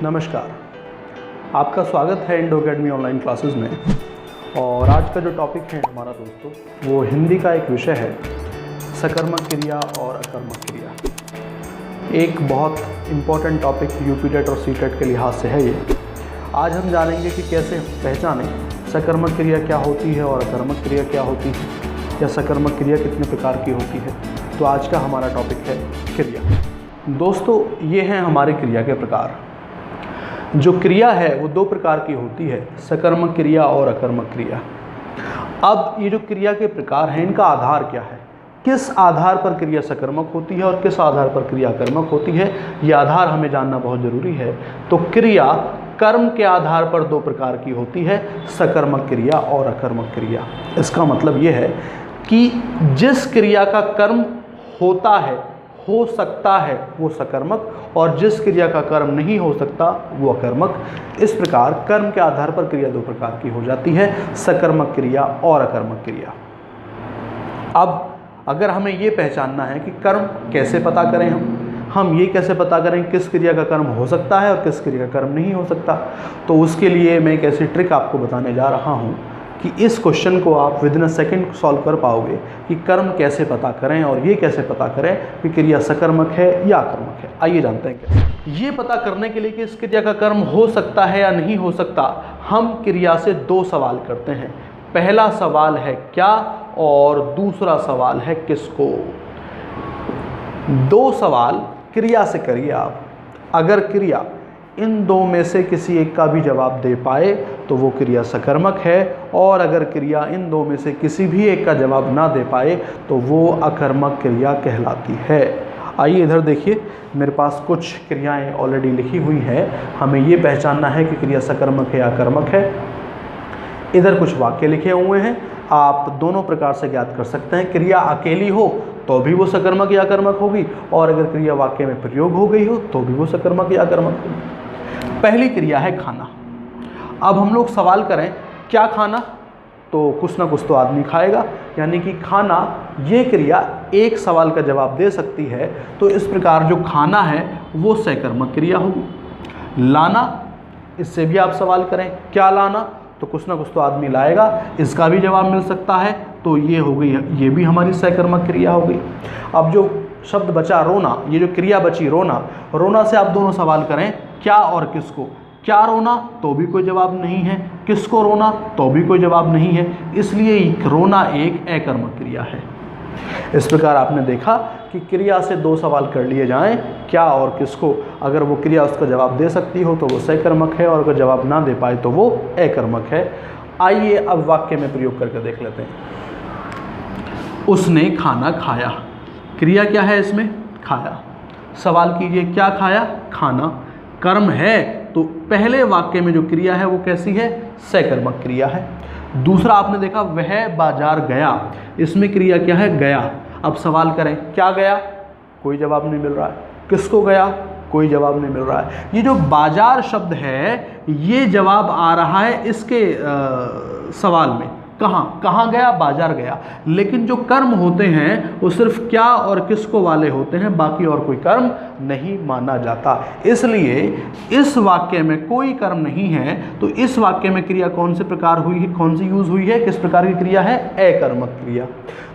नमस्कार, आपका स्वागत है इंडो अकेडमी ऑनलाइन क्लासेस में। और आज का जो टॉपिक है हमारा दोस्तों, वो हिंदी का एक विषय है, सकर्मक क्रिया और अकर्मक क्रिया। एक बहुत इम्पॉर्टेंट टॉपिक यूपीटेट और सीटेट के लिहाज से है ये। आज हम जानेंगे कि कैसे पहचानें सकर्मक क्रिया क्या होती है और अकर्मक क्रिया क्या होती है, या सकर्मक क्रिया कितने प्रकार की होती है। तो आज का हमारा टॉपिक है क्रिया। दोस्तों, ये हैं हमारे क्रिया के प्रकार। जो क्रिया है वो दो प्रकार की होती है, सकर्मक क्रिया और अकर्मक क्रिया। अब ये जो क्रिया के प्रकार हैं, इनका आधार क्या है, किस आधार पर क्रिया सकर्मक होती है और किस आधार पर क्रिया अकर्मक होती है, ये आधार हमें जानना बहुत ज़रूरी है। तो क्रिया कर्म के आधार पर दो प्रकार की होती है, सकर्मक क्रिया और अकर्मक क्रिया। इसका मतलब ये है कि जिस क्रिया का कर्म होता है, हो सकता है, वो सकर्मक, और जिस क्रिया का कर्म नहीं हो सकता वो अकर्मक। इस प्रकार कर्म के आधार पर क्रिया दो प्रकार की हो जाती है, सकर्मक क्रिया और अकर्मक क्रिया। अब अगर हमें ये पहचानना है कि कर्म कैसे पता करें, हम ये कैसे पता करें किस क्रिया का कर्म हो सकता है और किस क्रिया का कर्म नहीं हो सकता, तो उसके लिए मैं एक ऐसी ट्रिक आपको बताने जा रहा हूँ कि इस क्वेश्चन को आप with in a second solve कर पाओगे कि कर्म कैसे पता करें और ये कैसे पता करें कि क्रिया सकर्मक है या अकर्मक है। आइए जानते हैं कैसे। ये पता करने के लिए कि इस क्रिया का कर्म हो सकता है या नहीं हो सकता, हम क्रिया से दो सवाल करते हैं। पहला सवाल है क्या, और दूसरा सवाल है किसको। दो सवाल क्रिया से करिए आप। अगर क्रिया इन दो में से किसी एक का भी जवाब दे पाए तो वो क्रिया सकर्मक है, और अगर क्रिया इन दो में से किसी भी एक का जवाब ना दे पाए तो वो अकर्मक क्रिया कहलाती है। आइए इधर देखिए, मेरे पास कुछ क्रियाएं ऑलरेडी लिखी हुई हैं। हमें ये पहचानना है कि क्रिया सकर्मक है या अकर्मक है। इधर कुछ वाक्य लिखे हुए हैं, आप दोनों प्रकार से ज्ञात कर सकते हैं। क्रिया अकेली हो तो भी वो सकर्मक या अकर्मक होगी, और अगर क्रिया वाक्य में प्रयोग हो गई हो तो भी वो सकर्मक या अकर्मक होगी। पहली क्रिया है खाना। अब हम लोग सवाल करें क्या खाना, तो कुछ ना कुछ तो आदमी खाएगा, यानी कि खाना, ये क्रिया एक सवाल का जवाब दे सकती है। तो इस प्रकार जो खाना है वो सकर्मक क्रिया होगी। लाना, इससे भी आप सवाल करें क्या लाना, तो कुछ ना कुछ तो आदमी लाएगा, इसका भी जवाब मिल सकता है, तो ये हो गई, ये भी हमारी सकर्मक क्रिया हो गई। अब जो शब्द बचा रोना, ये जो क्रिया बची रोना, रोना से आप दोनों सवाल करें क्या और किसको। क्या रोना, तो भी कोई जवाब नहीं है, किसको रोना, तो भी कोई जवाब नहीं है, इसलिए रोना एक अकर्मक क्रिया है। इस प्रकार आपने देखा कि क्रिया से दो सवाल कर लिए जाएं, क्या और किसको। अगर वो क्रिया उसका जवाब दे सकती हो तो वो सकर्मक है, और अगर जवाब ना दे पाए तो वो अकर्मक है। आइए अब वाक्य में प्रयोग करके देख लेते हैं। उसने खाना खाया, क्रिया क्या है इसमें, खाया। सवाल कीजिए क्या खाया, खाना। कर्म है तो पहले वाक्य में जो क्रिया है वो कैसी है, सकर्मक क्रिया है। दूसरा आपने देखा वह बाजार गया, इसमें क्रिया क्या है, गया। अब सवाल करें क्या गया, कोई जवाब नहीं मिल रहा है, किसको गया, कोई जवाब नहीं मिल रहा है। ये जो बाजार शब्द है ये जवाब आ रहा है इसके सवाल में, कहाँ गया, बाजार गया। लेकिन जो कर्म होते हैं वो सिर्फ क्या और किसको वाले होते हैं, बाकी और कोई कर्म नहीं माना जाता। इसलिए इस वाक्य में कोई कर्म नहीं है, तो इस वाक्य में क्रिया कौन से प्रकार हुई है, कौन सी यूज हुई है, किस प्रकार की क्रिया है, अकर्मक क्रिया।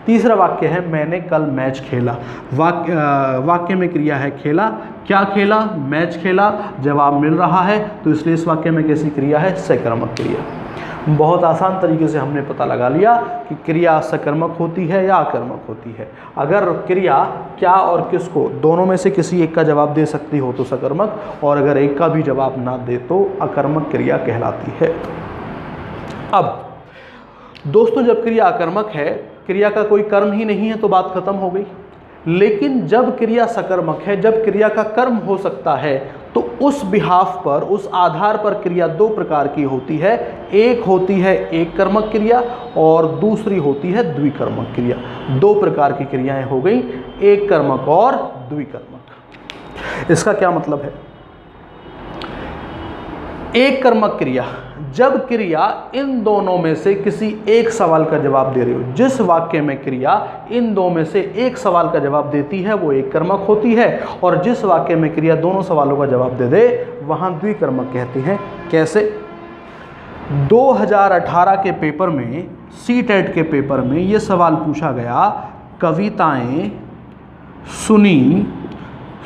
तीसरा वाक्य है मैंने कल मैच खेला। वाक्य में क्रिया है खेला, क्या खेला, मैच खेला, जवाब मिल रहा है, तो इसलिए इस वाक्य में कैसी क्रिया है, सकर्मक क्रिया। बहुत आसान तरीके से हमने पता लगा लिया कि क्रिया सकर्मक होती है या अकर्मक होती है। अगर क्रिया क्या और किसको दोनों में से किसी एक का जवाब दे सकती हो तो सकर्मक, और अगर एक का भी जवाब ना दे तो अकर्मक क्रिया कहलाती है। अब दोस्तों, जब क्रिया अकर्मक है, क्रिया का कोई कर्म ही नहीं है, तो बात खत्म हो गई। लेकिन जब क्रिया सकर्मक है, जब क्रिया का कर्म हो सकता है, तो उस बिहाफ पर, उस आधार पर क्रिया दो प्रकार की होती है। एक होती है एक कर्मक क्रिया और दूसरी होती है द्विकर्मक क्रिया। दो प्रकार की क्रियाएं हो गई, एक कर्मक और द्विकर्मक। इसका क्या मतलब है, एक कर्मक क्रिया जब क्रिया इन दोनों में से किसी एक सवाल का जवाब दे रही हो। जिस वाक्य में क्रिया इन दो में से एक सवाल का जवाब देती है वो एक कर्मक होती है, और जिस वाक्य में क्रिया दोनों सवालों का जवाब दे दे वहां द्विकर्मक कहते हैं। कैसे? 2018 के पेपर में, सीटेट के पेपर में ये सवाल पूछा गया, कविताएं सुनी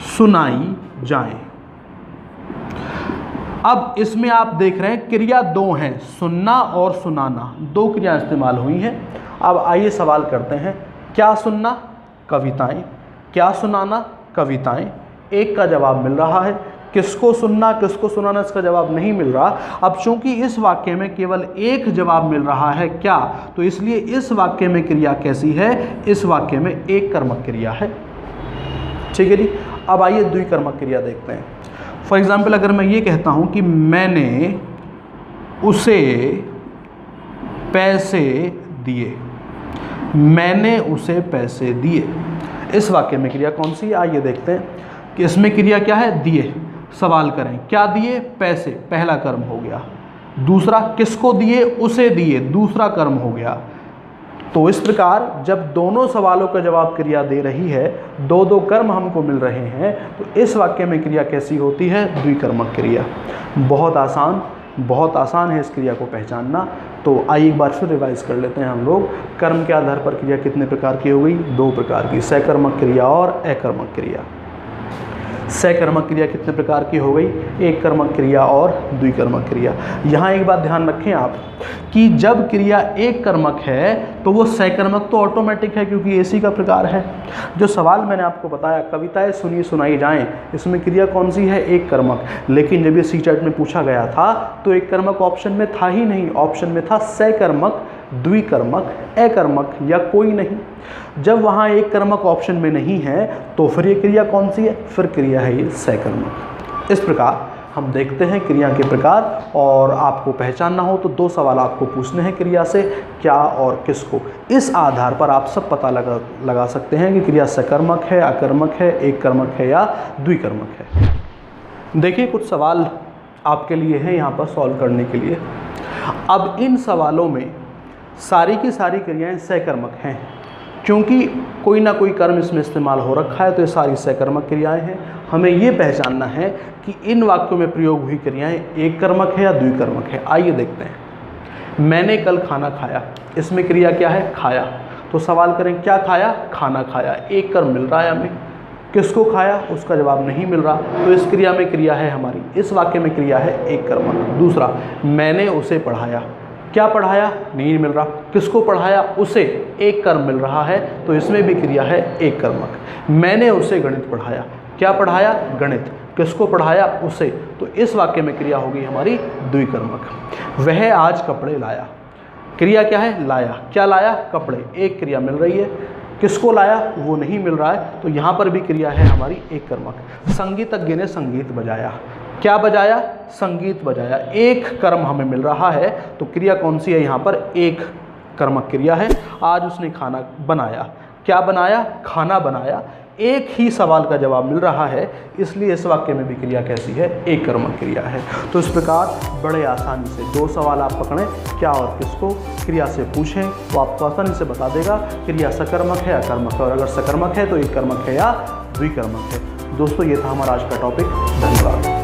सुनाई जाएं। अब इसमें आप देख रहे हैं क्रिया दो हैं, सुनना और सुनाना, दो क्रिया इस्तेमाल हुई हैं। अब आइए सवाल करते हैं, क्या सुनना? कविताएं। क्या सुनाना? कविताएं। एक का जवाब मिल रहा है। किसको सुनना किसको सुनाना इसका जवाब नहीं मिल रहा। अब चूंकि इस वाक्य में केवल एक जवाब मिल रहा है क्या, तो इसलिए इस वाक्य में क्रिया कैसी है? इस वाक्य में एक कर्मक क्रिया है। ठीक है जी। अब आइए द्विकर्मक क्रिया देखते हैं। फॉर एग्जाम्पल अगर मैं ये कहता हूं कि मैंने उसे पैसे दिए, मैंने उसे पैसे दिए, इस वाक्य में क्रिया कौन सी है? आइए देखते हैं कि इसमें क्रिया क्या है? दिए। सवाल करें, क्या दिए? पैसे, पहला कर्म हो गया। दूसरा, किसको दिए? उसे दिए, दूसरा कर्म हो गया। तो इस प्रकार जब दोनों सवालों का जवाब क्रिया दे रही है, दो दो कर्म हमको मिल रहे हैं, तो इस वाक्य में क्रिया कैसी होती है? द्विकर्मक क्रिया। बहुत आसान है इस क्रिया को पहचानना। तो आइए एक बार फिर रिवाइज कर लेते हैं हम लोग। कर्म के आधार पर क्रिया कितने प्रकार की हो गई? दो प्रकार की, सकर्मक क्रिया और अकर्मक क्रिया। सकर्मक क्रिया कितने प्रकार की हो गई? एक कर्मक क्रिया और द्विकर्मक क्रिया। यहाँ एक बात ध्यान रखें आप कि जब क्रिया एक कर्मक है तो वो सकर्मक तो ऑटोमेटिक है, क्योंकि एसी का प्रकार है। जो सवाल मैंने आपको बताया, कविताएं सुनी सुनाई जाएं, इसमें क्रिया कौन सी है? एक कर्मक। लेकिन जब ये सीटेट में पूछा गया था तो एक कर्मक ऑप्शन में था ही नहीं, ऑप्शन में था सकर्मक, द्विकर्मक, अकर्मक या कोई नहीं। जब वहाँ एक कर्मक ऑप्शन में नहीं है तो फिर ये क्रिया कौन सी है? फिर क्रिया है ये सकर्मक। इस प्रकार हम देखते हैं क्रिया के प्रकार, और आपको पहचानना हो तो दो सवाल आपको पूछने हैं क्रिया से, क्या और किसको। इस आधार पर आप सब पता लगा सकते हैं कि क्रिया सकर्मक है, अकर्मक है, एक कर्मक है या द्विकर्मक है। देखिए कुछ सवाल आपके लिए हैं यहाँ पर सॉल्व करने के लिए। अब इन सवालों में सारी की सारी क्रियाएं सकर्मक हैं, क्योंकि कोई ना कोई कर्म इसमें इस्तेमाल हो रखा है, तो ये सारी सकर्मक क्रियाएं हैं। हमें ये पहचानना है कि इन वाक्यों में प्रयोग हुई क्रियाएं एक कर्मक है या द्विकर्मक है। आइए देखते हैं। मैंने कल खाना खाया, इसमें क्रिया क्या है? खाया। तो सवाल करें, क्या खाया? खाना खाया। एक कर्म मिल रहा है हमें। किसको खाया? उसका जवाब नहीं मिल रहा, तो इस क्रिया में क्रिया है हमारी, इस वाक्य में क्रिया है एक कर्मक। दूसरा, मैंने उसे पढ़ाया। क्या पढ़ाया? नहीं मिल रहा। किसको पढ़ाया? उसे, एक कर्म मिल रहा है, तो इसमें भी क्रिया है एक कर्मक। मैंने उसे गणित पढ़ाया। क्या पढ़ाया? गणित। किसको पढ़ाया? उसे, तो इस वाक्य में क्रिया होगी हमारी द्विकर्मक। वह आज कपड़े लाया। क्रिया क्या है? लाया। क्या लाया? कपड़े। एक क्रिया मिल रही है। किसको लाया? वो नहीं मिल रहा है, तो यहाँ पर भी क्रिया है हमारी एक कर्मक। संगीतज्ञ ने संगीत बजाया। क्या बजाया? संगीत बजाया। एक कर्म हमें मिल रहा है, तो क्रिया कौन सी है यहाँ पर? एक कर्मक क्रिया है। आज उसने खाना बनाया। क्या बनाया? खाना बनाया। एक ही सवाल का जवाब मिल रहा है, इसलिए इस वाक्य में भी क्रिया कैसी है? एक कर्मक क्रिया है। तो इस प्रकार बड़े आसानी से दो सवाल आप पकड़ें, क्या और किसको, क्रिया से पूछें, वो आपको आसानी से बता देगा क्रिया सकर्मक है या कर्मक है, और अगर सकर्मक है तो एक कर्मक है या द्विकर्मक है। दोस्तों ये था हमारा आज का टॉपिक। धन्यवाद।